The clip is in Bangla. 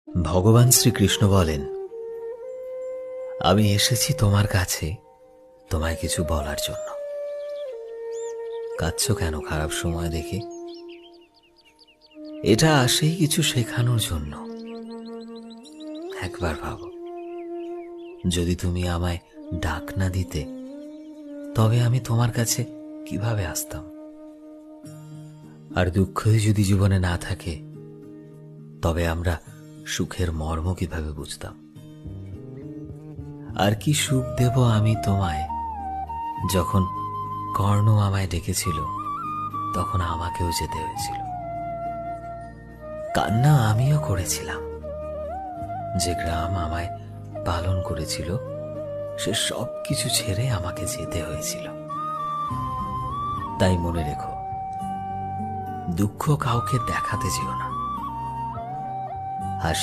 ভগবান শ্রীকৃষ্ণ বলেন, আমি এসেছি তোমার কাছে তোমায় কিছু বলার জন্য। কাঁদছো কেন খারাপ সময় দেখে? এটা আসেই কিছু শেখানোর জন্য। একবার ভাবো, যদি তুমি আমায় ডাক না দিতে, তবে আমি তোমার কাছে কিভাবে আসতাম? আর দুঃখই যদি জীবনে না থাকে, তবে আমরা সুখের মর্ম কিভাবে বুঝতাম? আর কি সুখ দেব আমি তোমায়? যখন কর্ণ আমায় ডেকেছিল, তখন আমাকেও যেতে হয়েছিল। কান্না আমিও করেছিলাম। যে গ্রাম আমায় পালন করেছিল, সে সব কিছু ছেড়ে আমাকে যেতে হয়েছিল। তাই মনে রেখো, দুঃখ কাউকে দেখাতে যেও না। হাসি